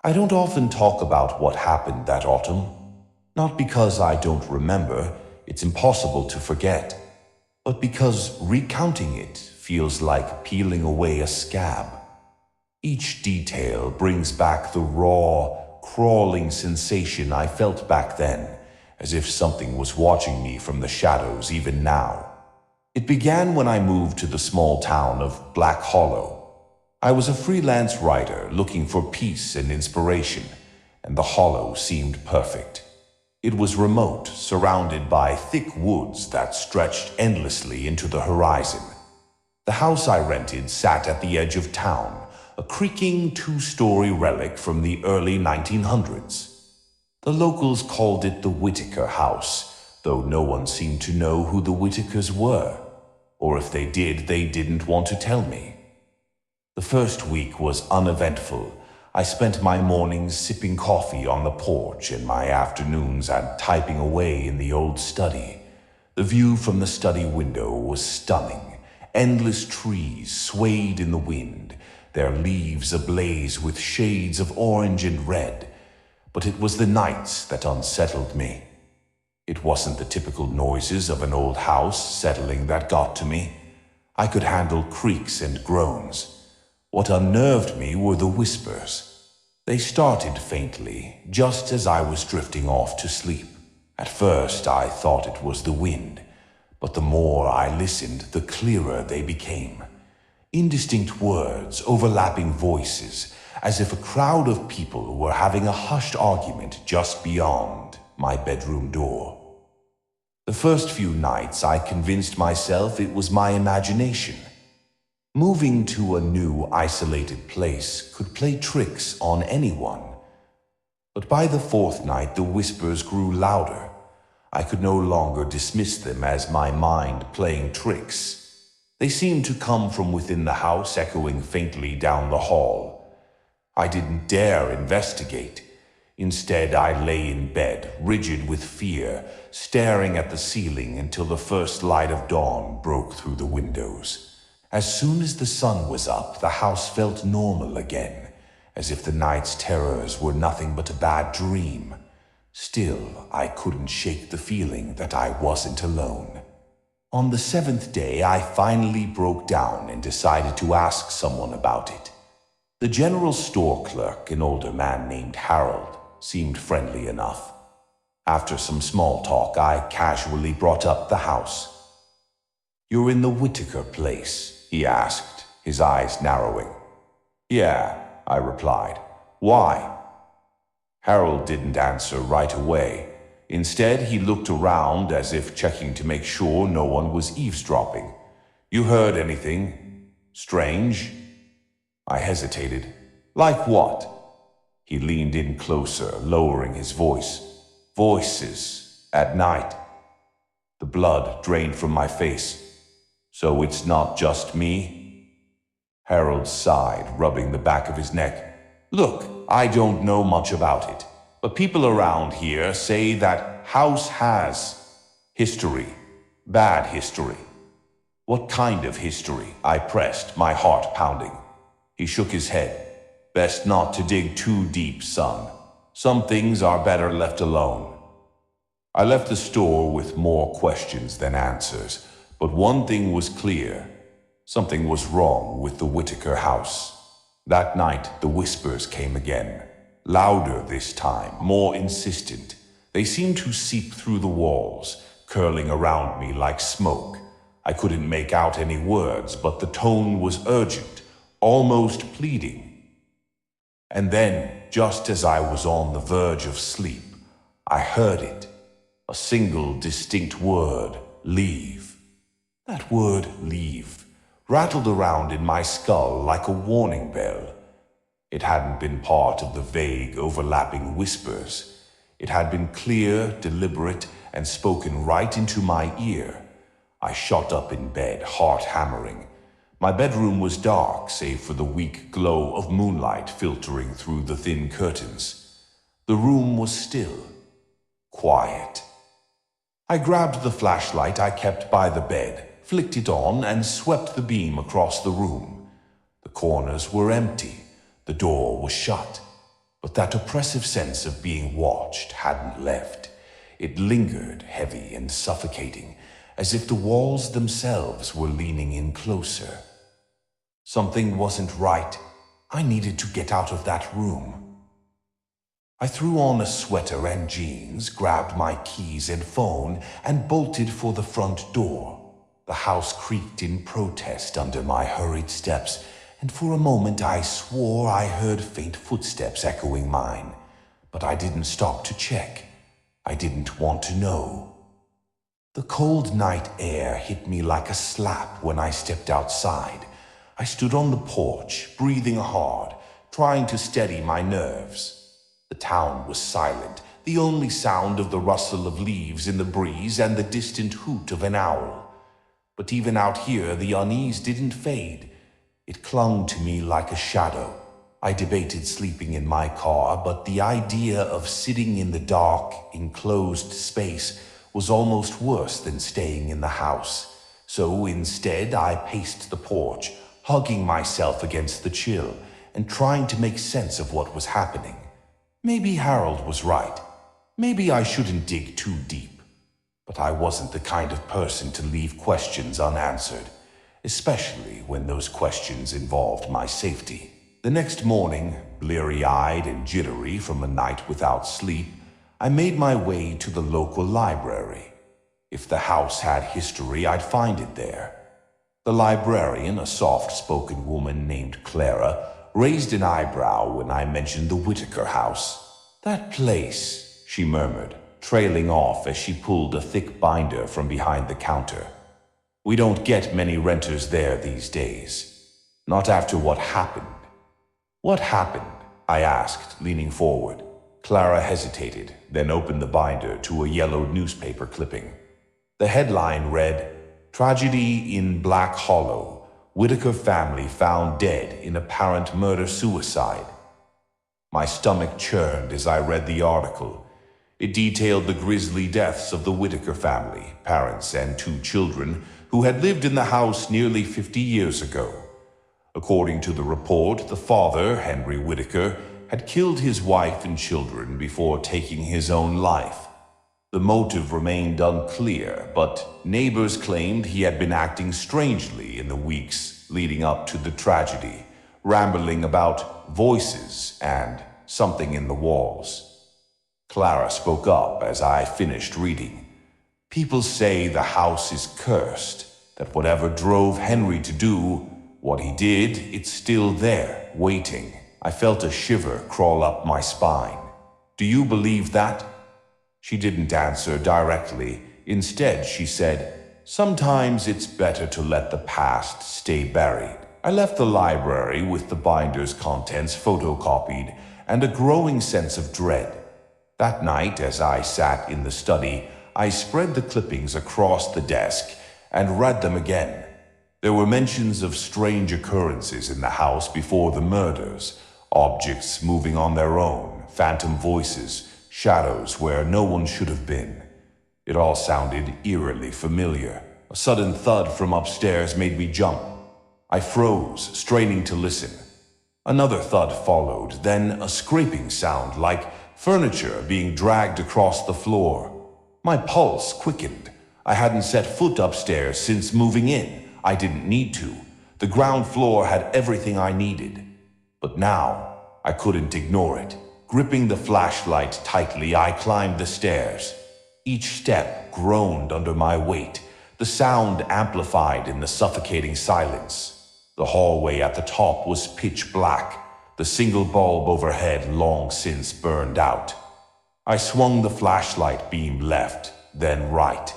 I don't often talk about what happened that autumn. Not because I don't remember, it's impossible to forget, but because recounting it feels like peeling away a scab. Each detail brings back the raw, crawling sensation I felt back then, as if something was watching me from the shadows even now. It began when I moved to the small town of Black Hollow. I was a freelance writer looking for peace and inspiration, and the hollow seemed perfect. It was remote, surrounded by thick woods that stretched endlessly into the horizon. The house I rented sat at the edge of town, a creaking two-story relic from the early 1900s. The locals called it the Whitaker House, though no one seemed to know who the Whitakers were. Or if they did, they didn't want to tell me. The first week was uneventful. I spent my mornings sipping coffee on the porch and my afternoons at typing away in the old study. The view from the study window was stunning. Endless trees swayed in the wind, their leaves ablaze with shades of orange and red. But it was the nights that unsettled me. It wasn't the typical noises of an old house settling that got to me. I could handle creaks and groans. What unnerved me were the whispers. They started faintly, just as I was drifting off to sleep. At first, I thought it was the wind, but the more I listened, the clearer they became. Indistinct words, overlapping voices, as if a crowd of people were having a hushed argument just beyond my bedroom door. The first few nights, I convinced myself it was my imagination. Moving to a new, isolated place could play tricks on anyone. But by the fourth night, the whispers grew louder. I could no longer dismiss them as my mind playing tricks. They seemed to come from within the house, echoing faintly down the hall. I didn't dare investigate. Instead, I lay in bed, rigid with fear, staring at the ceiling until the first light of dawn broke through the windows. As soon as the sun was up, the house felt normal again, as if the night's terrors were nothing but a bad dream. Still, I couldn't shake the feeling that I wasn't alone. On the seventh day, I finally broke down and decided to ask someone about it. The general store clerk, an older man named Harold, seemed friendly enough. After some small talk, I casually brought up the house. "You're in the Whitaker place?" he asked, his eyes narrowing. "Yeah," I replied. "Why?" Harold didn't answer right away. Instead, he looked around as if checking to make sure no one was eavesdropping. "You heard anything strange?" I hesitated. "Like what?" He leaned in closer, lowering his voice. "Voices at night." The blood drained from my face. "So it's not just me?" Harold sighed, rubbing the back of his neck. "Look, I don't know much about it, but people around here say that house has history, bad history." "What kind of history?" I pressed, my heart pounding. He shook his head. "Best not to dig too deep, son. Some things are better left alone." I left the store with more questions than answers. But one thing was clear. Something was wrong with the Whitaker house. That night, the whispers came again. Louder this time, more insistent. They seemed to seep through the walls, curling around me like smoke. I couldn't make out any words, but the tone was urgent, almost pleading. And then, just as I was on the verge of sleep, I heard it. A single distinct word, "Leave." That word, "leave," rattled around in my skull like a warning bell. It hadn't been part of the vague, overlapping whispers. It had been clear, deliberate, and spoken right into my ear. I shot up in bed, heart hammering. My bedroom was dark, save for the weak glow of moonlight filtering through the thin curtains. The room was still, quiet. I grabbed the flashlight I kept by the bed, flicked it on, and swept the beam across the room. The corners were empty. The door was shut. But that oppressive sense of being watched hadn't left. It lingered, heavy and suffocating, as if the walls themselves were leaning in closer. Something wasn't right. I needed to get out of that room. I threw on a sweater and jeans, grabbed my keys and phone, and bolted for the front door. The house creaked in protest under my hurried steps, and for a moment I swore I heard faint footsteps echoing mine. But I didn't stop to check. I didn't want to know. The cold night air hit me like a slap when I stepped outside. I stood on the porch, breathing hard, trying to steady my nerves. The town was silent, the only sound of the rustle of leaves in the breeze and the distant hoot of an owl. But even out here, the unease didn't fade. It clung to me like a shadow. I debated sleeping in my car, but the idea of sitting in the dark, enclosed space was almost worse than staying in the house. So instead, I paced the porch, hugging myself against the chill and trying to make sense of what was happening. Maybe Harold was right. Maybe I shouldn't dig too deep. But I wasn't the kind of person to leave questions unanswered, especially when those questions involved my safety. The next morning, bleary-eyed and jittery from a night without sleep, I made my way to the local library. If the house had history, I'd find it there. The librarian, a soft-spoken woman named Clara, raised an eyebrow when I mentioned the Whitaker House. "That place," she murmured, trailing off as she pulled a thick binder from behind the counter. "We don't get many renters there these days. Not after what happened." "What happened?" I asked, leaning forward. Clara hesitated, then opened the binder to a yellowed newspaper clipping. The headline read, "Tragedy in Black Hollow. Whitaker family found dead in apparent murder-suicide." My stomach churned as I read the article. It detailed the grisly deaths of the Whitaker family, parents and 2 children, who had lived in the house nearly 50 years ago. According to the report, the father, Henry Whitaker, had killed his wife and children before taking his own life. The motive remained unclear, but neighbors claimed he had been acting strangely in the weeks leading up to the tragedy, rambling about voices and something in the walls. Clara spoke up as I finished reading. "People say the house is cursed, that whatever drove Henry to do what he did, it's still there, waiting." I felt a shiver crawl up my spine. "Do you believe that?" She didn't answer directly. Instead, she said, "Sometimes it's better to let the past stay buried." I left the library with the binder's contents photocopied and a growing sense of dread. That night, as I sat in the study, I spread the clippings across the desk and read them again. There were mentions of strange occurrences in the house before the murders, objects moving on their own, phantom voices, shadows where no one should have been. It all sounded eerily familiar. A sudden thud from upstairs made me jump. I froze, straining to listen. Another thud followed, then a scraping sound like furniture being dragged across the floor. My pulse quickened. I hadn't set foot upstairs since moving in. I didn't need to. The ground floor had everything I needed. But now, I couldn't ignore it. Gripping the flashlight tightly, I climbed the stairs. Each step groaned under my weight, the sound amplified in the suffocating silence. The hallway at the top was pitch black, the single bulb overhead long since burned out. I swung the flashlight beam left, then right.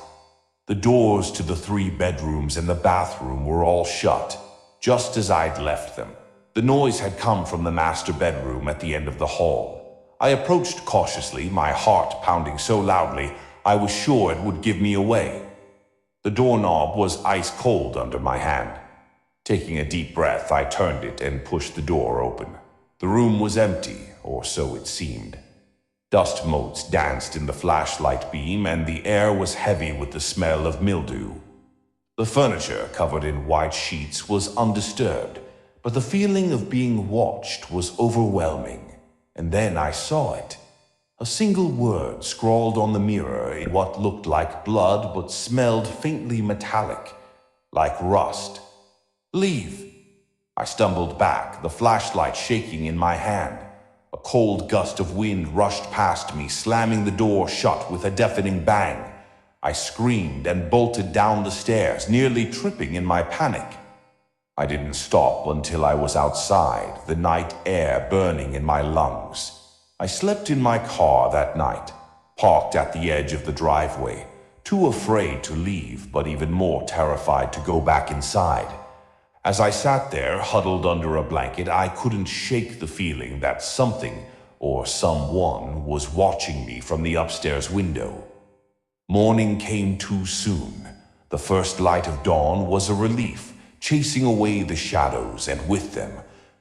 The doors to the 3 bedrooms and the bathroom were all shut, just as I'd left them. The noise had come from the master bedroom at the end of the hall. I approached cautiously, my heart pounding so loudly I was sure it would give me away. The doorknob was ice cold under my hand. Taking a deep breath, I turned it and pushed the door open. The room was empty, or so it seemed. Dust motes danced in the flashlight beam, and the air was heavy with the smell of mildew. The furniture, covered in white sheets, was undisturbed, but the feeling of being watched was overwhelming. And then I saw it. A single word scrawled on the mirror in what looked like blood but smelled faintly metallic, like rust. Leave. I stumbled back, the flashlight shaking in my hand. A cold gust of wind rushed past me, slamming the door shut with a deafening bang. I screamed and bolted down the stairs, nearly tripping in my panic. I didn't stop until I was outside, the night air burning in my lungs. I slept in my car that night, parked at the edge of the driveway, too afraid to leave, but even more terrified to go back inside. As I sat there, huddled under a blanket, I couldn't shake the feeling that something or someone was watching me from the upstairs window. Morning came too soon. The first light of dawn was a relief, chasing away the shadows and with them,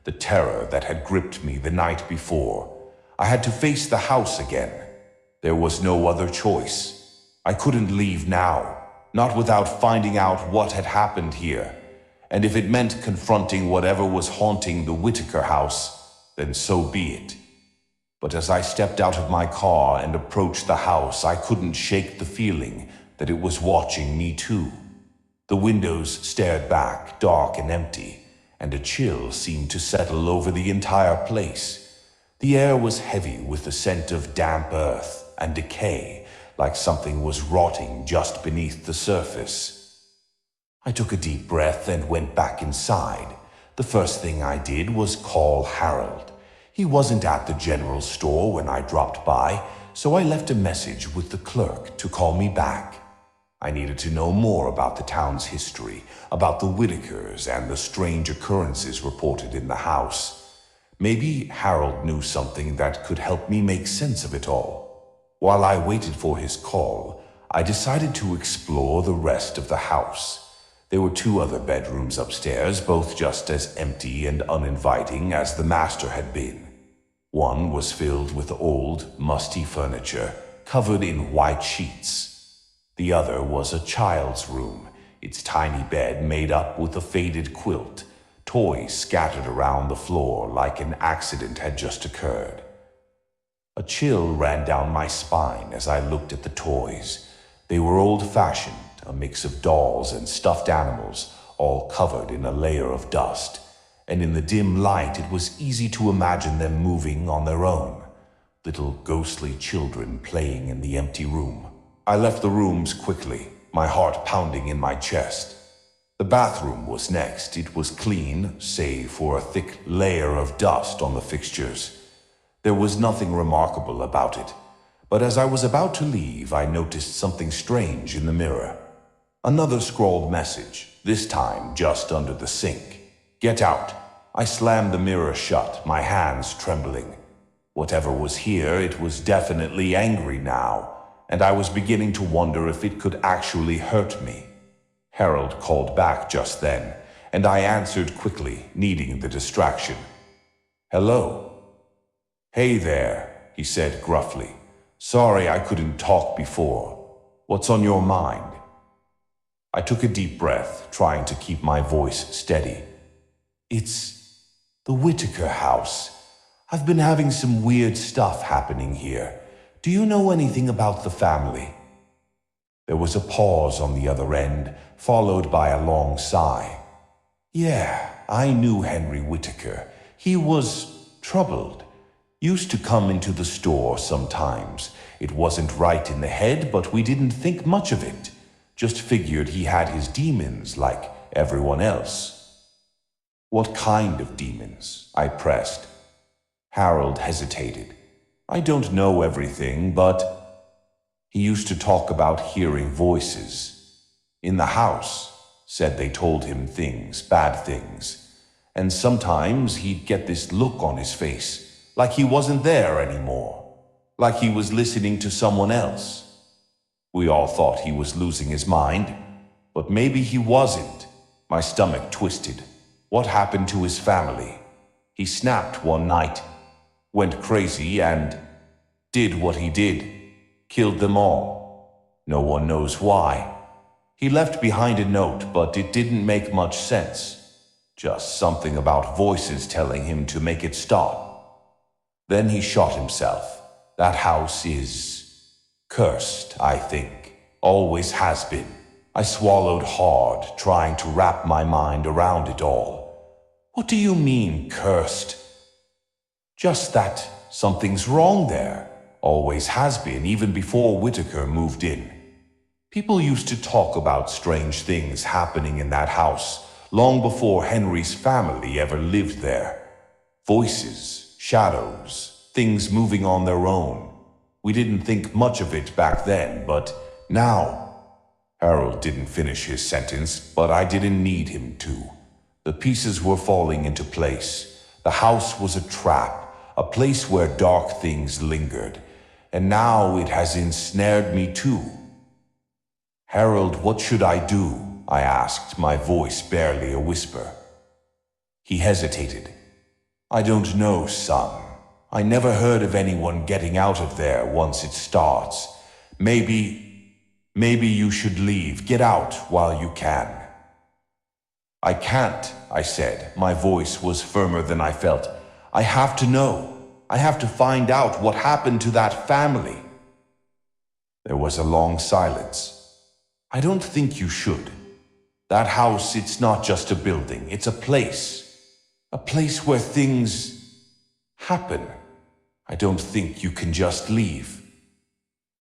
the terror that had gripped me the night before. I had to face the house again. There was no other choice. I couldn't leave now, not without finding out what had happened here. And if it meant confronting whatever was haunting the Whitaker house, then so be it. But as I stepped out of my car and approached the house, I couldn't shake the feeling that it was watching me too. The windows stared back, dark and empty, and a chill seemed to settle over the entire place. The air was heavy with the scent of damp earth and decay, like something was rotting just beneath the surface. I took a deep breath and went back inside. The first thing I did was call Harold. He wasn't at the general store when I dropped by, so I left a message with the clerk to call me back. I needed to know more about the town's history, about the Whitakers and the strange occurrences reported in the house. Maybe Harold knew something that could help me make sense of it all. While I waited for his call, I decided to explore the rest of the house. There were 2 other bedrooms upstairs, both just as empty and uninviting as the master had been. One was filled with old, musty furniture, covered in white sheets. The other was a child's room, its tiny bed made up with a faded quilt, toys scattered around the floor like an accident had just occurred. A chill ran down my spine as I looked at the toys. They were old-fashioned, a mix of dolls and stuffed animals, all covered in a layer of dust, and in the dim light it was easy to imagine them moving on their own, little ghostly children playing in the empty room. I left the rooms quickly, my heart pounding in my chest. The bathroom was next. It was clean, save for a thick layer of dust on the fixtures. There was nothing remarkable about it, but as I was about to leave, I noticed something strange in the mirror. Another scrawled message, this time just under the sink. Get out. I slammed the mirror shut, my hands trembling. Whatever was here, it was definitely angry now, and I was beginning to wonder if it could actually hurt me. Harold called back just then, and I answered quickly, needing the distraction. Hello? Hey there, he said gruffly. Sorry I couldn't talk before. What's on your mind? I took a deep breath, trying to keep my voice steady. It's the Whitaker house. I've been having some weird stuff happening here. Do you know anything about the family? There was a pause on the other end, followed by a long sigh. Yeah, I knew Henry Whitaker. He was troubled. Used to come into the store sometimes. It wasn't right in the head, but we didn't think much of it. Just figured he had his demons like everyone else. What kind of demons? I pressed. Harold hesitated. I don't know everything, but he used to talk about hearing voices. In the house, said they told him things, bad things. And sometimes he'd get this look on his face, like he wasn't there anymore, like he was listening to someone else. We all thought he was losing his mind, but maybe he wasn't. My stomach twisted. What happened to his family? He snapped one night, went crazy and did what he did, killed them all. No one knows why. He left behind a note, but it didn't make much sense. Just something about voices telling him to make it stop. Then he shot himself. That house is cursed, I think. Always has been. I swallowed hard, trying to wrap my mind around it all. What do you mean, cursed? Just that something's wrong there. Always has been, even before Whitaker moved in. People used to talk about strange things happening in that house, long before Henry's family ever lived there. Voices, shadows, things moving on their own. We didn't think much of it back then, but now... Harold didn't finish his sentence, but I didn't need him to. The pieces were falling into place. The house was a trap, a place where dark things lingered, and now it has ensnared me too. Harold, what should I do? I asked, my voice barely a whisper. He hesitated. I don't know, son. I never heard of anyone getting out of there once it starts. Maybe you should leave. Get out while you can. I can't, I said. My voice was firmer than I felt. I have to know. I have to find out what happened to that family. There was a long silence. I don't think you should. That house, it's not just a building. It's a place. A place where things happen. I don't think you can just leave.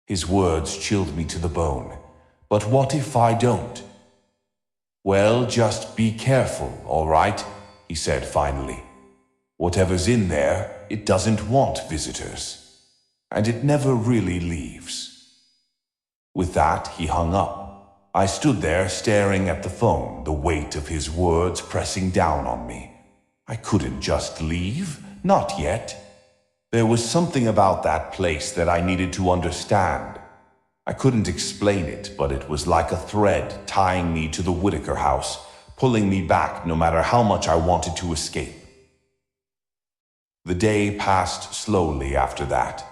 His words chilled me to the bone. But what if I don't? Well, just be careful, all right? He said finally. Whatever's in there, it doesn't want visitors. And it never really leaves. With that, he hung up. I stood there staring at the phone, the weight of his words pressing down on me. I couldn't just leave, not yet. There was something about that place that I needed to understand. I couldn't explain it, but it was like a thread tying me to the Whitaker house, pulling me back no matter how much I wanted to escape. The day passed slowly after that.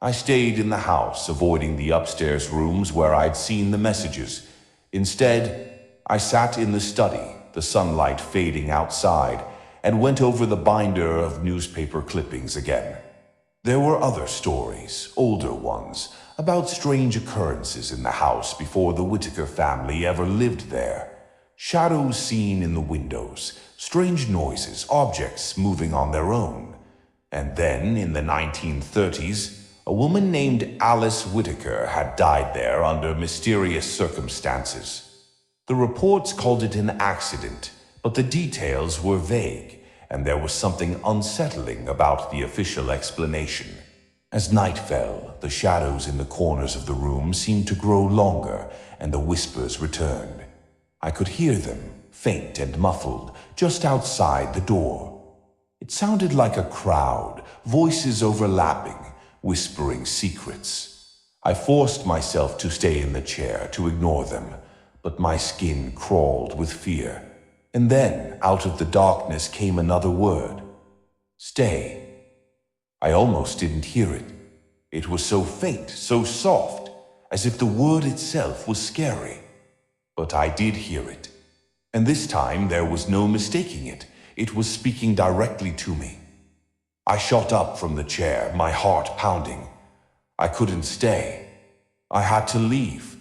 I stayed in the house, avoiding the upstairs rooms where I'd seen the messages. Instead, I sat in the study, the sunlight fading outside, and went over the binder of newspaper clippings again. There were other stories, older ones, about strange occurrences in the house before the Whitaker family ever lived there. Shadows seen in the windows, strange noises, objects moving on their own. And then, in the 1930s, a woman named Alice Whitaker had died there under mysterious circumstances. The reports called it an accident, but the details were vague, and there was something unsettling about the official explanation. As night fell, the shadows in the corners of the room seemed to grow longer, and the whispers returned. I could hear them, faint and muffled, just outside the door. It sounded like a crowd, voices overlapping, whispering secrets. I forced myself to stay in the chair to ignore them, but my skin crawled with fear. And then, out of the darkness came another word. Stay. I almost didn't hear it. It was so faint, so soft, as if the word itself was scary. But I did hear it. And this time there was no mistaking it. It was speaking directly to me. I shot up from the chair, my heart pounding. I couldn't stay. I had to leave.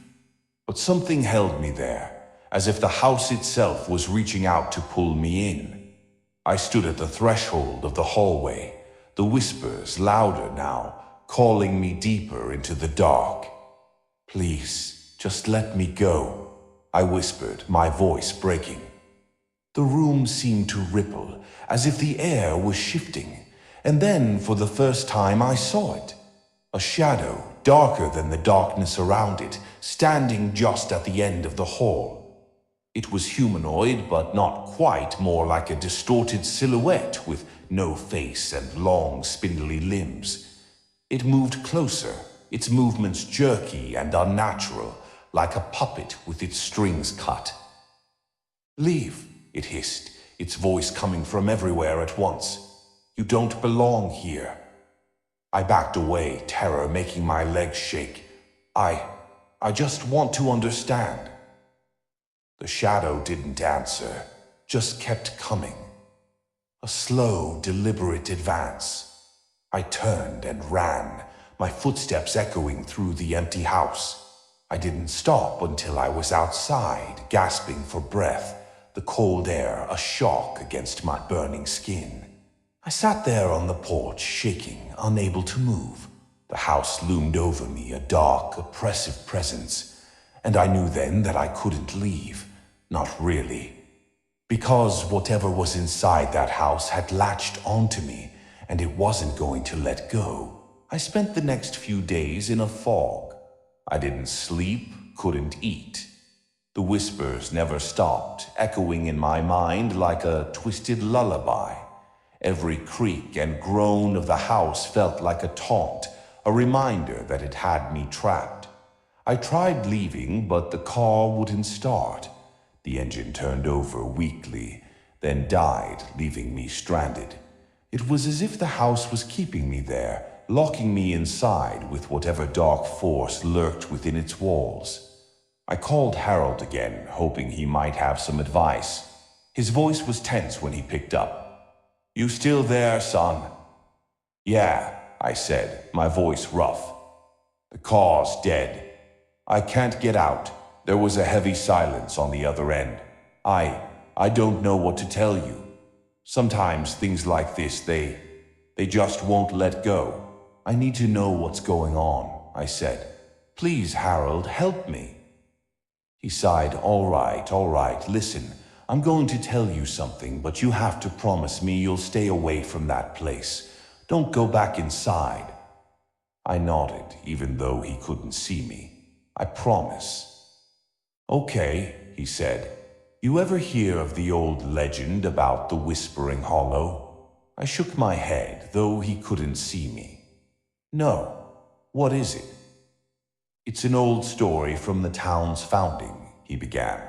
But something held me there, as if the house itself was reaching out to pull me in. I stood at the threshold of the hallway, the whispers louder now, calling me deeper into the dark. Please, just let me go, I whispered, my voice breaking. The room seemed to ripple, as if the air was shifting. And then, for the first time, I saw it. A shadow, darker than the darkness around it, standing just at the end of the hall. It was humanoid, but not quite, more like a distorted silhouette with no face and long, spindly limbs. It moved closer, its movements jerky and unnatural, like a puppet with its strings cut. Leave, it hissed, its voice coming from everywhere at once. You don't belong here. I backed away, terror making my legs shake. I just want to understand. The shadow didn't answer, just kept coming. A slow, deliberate advance. I turned and ran, my footsteps echoing through the empty house. I didn't stop until I was outside, gasping for breath, the cold air a shock against my burning skin. I sat there on the porch, shaking, unable to move. The house loomed over me, a dark, oppressive presence, and I knew then that I couldn't leave. Not really. Because whatever was inside that house had latched onto me, and it wasn't going to let go. I spent the next few days in a fog. I didn't sleep, couldn't eat. The whispers never stopped, echoing in my mind like a twisted lullaby. Every creak and groan of the house felt like a taunt, a reminder that it had me trapped. I tried leaving, but the car wouldn't start. The engine turned over weakly, then died, leaving me stranded. It was as if the house was keeping me there, locking me inside with whatever dark force lurked within its walls. I called Harold again, hoping he might have some advice. His voice was tense when he picked up. "You still there, son?" "Yeah," I said, my voice rough. "The car's dead. I can't get out." There was a heavy silence on the other end. I don't know what to tell you. Sometimes things like this, they just won't let go. I need to know what's going on," I said. "Please, Harold, help me." He sighed. All right, listen. I'm going to tell you something, but you have to promise me you'll stay away from that place. Don't go back inside." I nodded, even though he couldn't see me. "I promise." "Okay," he said. "You ever hear of the old legend about the Whispering Hollow?" I shook my head, though he couldn't see me. "No. What is it?" "It's an old story from the town's founding," he began.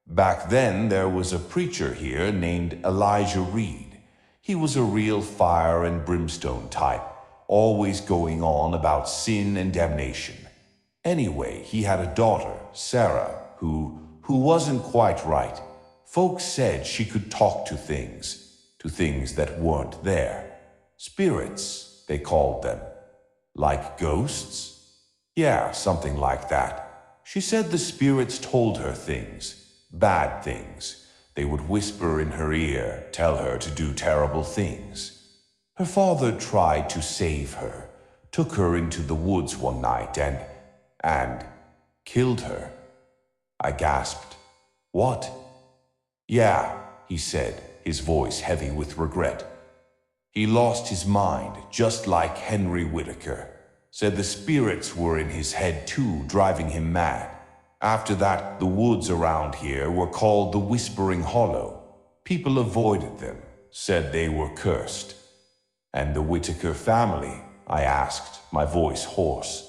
"Back then, there was a preacher here named Elijah Reed. He was a real fire and brimstone type, always going on about sin and damnation. Anyway, he had a daughter, Sarah, who wasn't quite right. Folks said she could talk to things that weren't there. Spirits, they called them. Like ghosts? Yeah, something like that. She said the spirits told her things. Bad things. They would whisper in her ear, tell her to do terrible things. Her father tried to save her, took her into the woods one night and killed her. I gasped. "What?" "Yeah," he said, his voice heavy with regret. "He lost his mind, just like Henry Whitaker. Said the spirits were in his head too, driving him mad. After that, the woods around here were called the Whispering Hollow. People avoided them, said they were cursed." "And the Whitaker family?" I asked, my voice hoarse.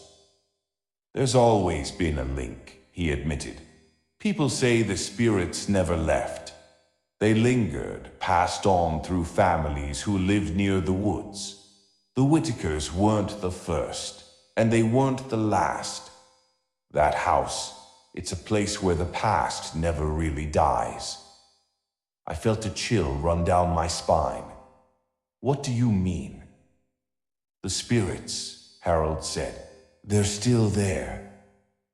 "There's always been a link," he admitted. "People say the spirits never left. They lingered, passed on through families who lived near the woods. The Whitakers weren't the first, and they weren't the last. That house, it's a place where the past never really dies." I felt a chill run down my spine. "What do you mean?" "The spirits," Harold said, "they're still there.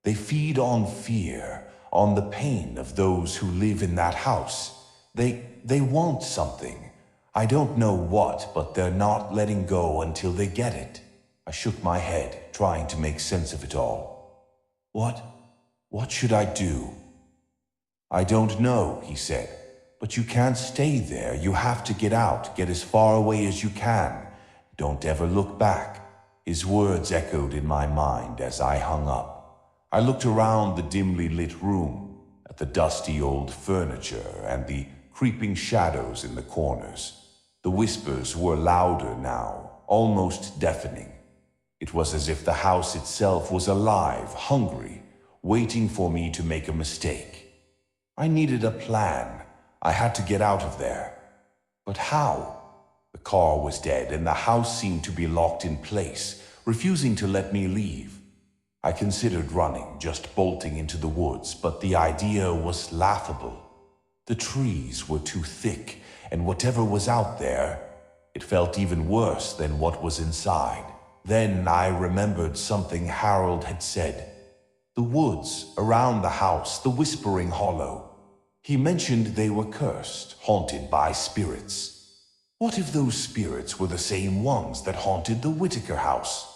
They feed on fear, on the pain of those who live in that house. They want something. I don't know what, but they're not letting go until they get it." I shook my head, trying to make sense of it all. What should I do?" "I don't know," he said, "but you can't stay there. You have to get out, get as far away as you can. Don't ever look back." His words echoed in my mind as I hung up. I looked around the dimly lit room, at the dusty old furniture and the creeping shadows in the corners. The whispers were louder now, almost deafening. It was as if the house itself was alive, hungry, waiting for me to make a mistake. I needed a plan. I had to get out of there. But how? The car was dead, and the house seemed to be locked in place, refusing to let me leave. I considered running, just bolting into the woods, but the idea was laughable. The trees were too thick, and whatever was out there, It felt even worse than what was inside. Then I remembered something Harold had said. The woods around the house, the whispering hollow. He mentioned they were cursed, haunted by spirits. What if those spirits were the same ones that haunted the Whitaker house?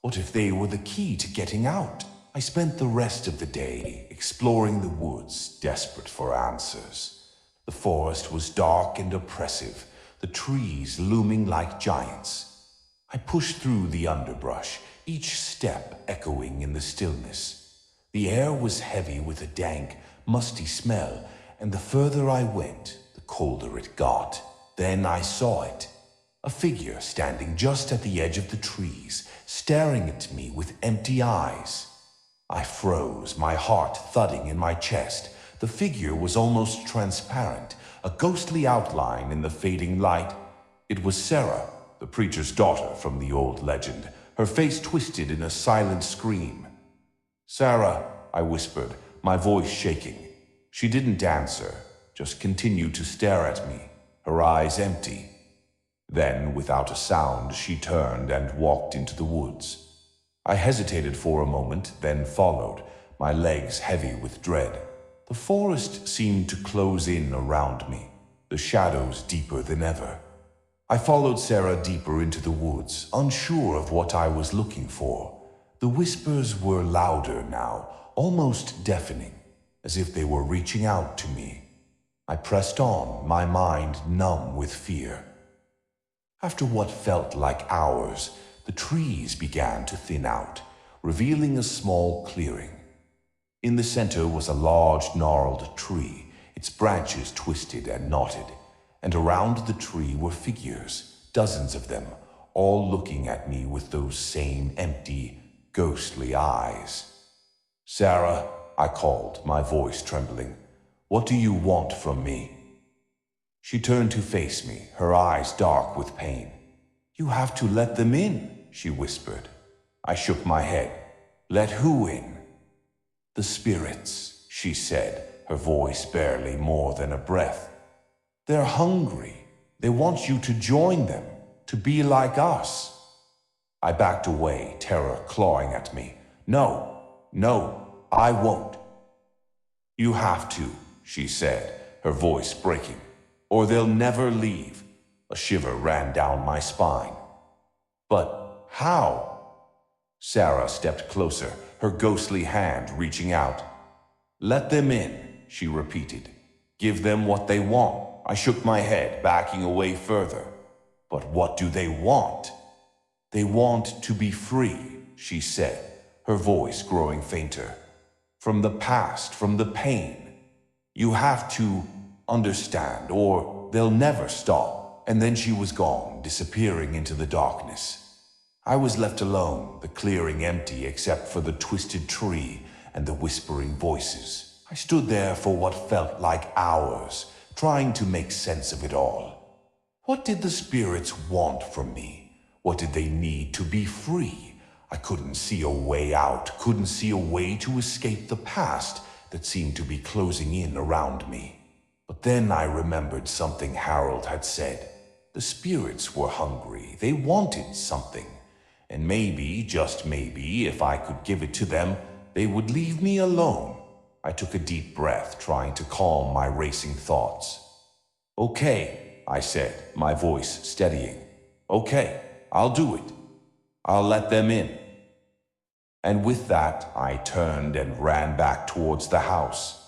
What if they were the key to getting out? I spent the rest of the day exploring the woods, desperate for answers. The forest was dark and oppressive, the trees looming like giants. I pushed through the underbrush, each step echoing in the stillness. The air was heavy with a dank, musty smell, and the further I went, the colder it got. Then I saw it. A figure standing just at the edge of the trees, staring at me with empty eyes. I froze, my heart thudding in my chest. The figure was almost transparent, a ghostly outline in the fading light. It was Sarah, the preacher's daughter from the old legend, her face twisted in a silent scream. "Sarah," I whispered, my voice shaking. She didn't answer, just continued to stare at me, her eyes empty. Then, without a sound, she turned and walked into the woods. I hesitated for a moment, then followed, my legs heavy with dread. The forest seemed to close in around me, the shadows deeper than ever. I followed Sarah deeper into the woods, unsure of what I was looking for. The whispers were louder now, almost deafening, as if they were reaching out to me. I pressed on, my mind numb with fear. After what felt like hours, the trees began to thin out, revealing a small clearing. In the center was a large, gnarled tree, its branches twisted and knotted, and around the tree were figures, dozens of them, all looking at me with those same empty, ghostly eyes. "Sarah," I called, my voice trembling, "what do you want from me?" She turned to face me, her eyes dark with pain. "You have to let them in," she whispered. I shook my head. "Let who in?" "The spirits," she said, her voice barely more than a breath. "They're hungry. They want you to join them, to be like us." I backed away, terror clawing at me. "No, no, I won't." "You have to," she said, her voice breaking, "or they'll never leave." A shiver ran down my spine. "But how?" Sarah stepped closer, her ghostly hand reaching out. "Let them in," she repeated. "Give them what they want." I shook my head, backing away further. "But what do they want?" "They want to be free," she said, her voice growing fainter. "From the past, from the pain. You have to understand, or they'll never stop." And then she was gone, disappearing into the darkness. I was left alone, the clearing empty except for the twisted tree and the whispering voices. I stood there for what felt like hours, trying to make sense of it all. What did the spirits want from me? What did they need to be free? I couldn't see a way out, couldn't see a way to escape the past that seemed to be closing in around me. But then I remembered something Harold had said. The spirits were hungry, they wanted something. And maybe, just maybe, if I could give it to them, they would leave me alone. I took a deep breath, trying to calm my racing thoughts. "Okay," I said, my voice steadying. "Okay, I'll do it. I'll let them in." And with that, I turned and ran back towards the house.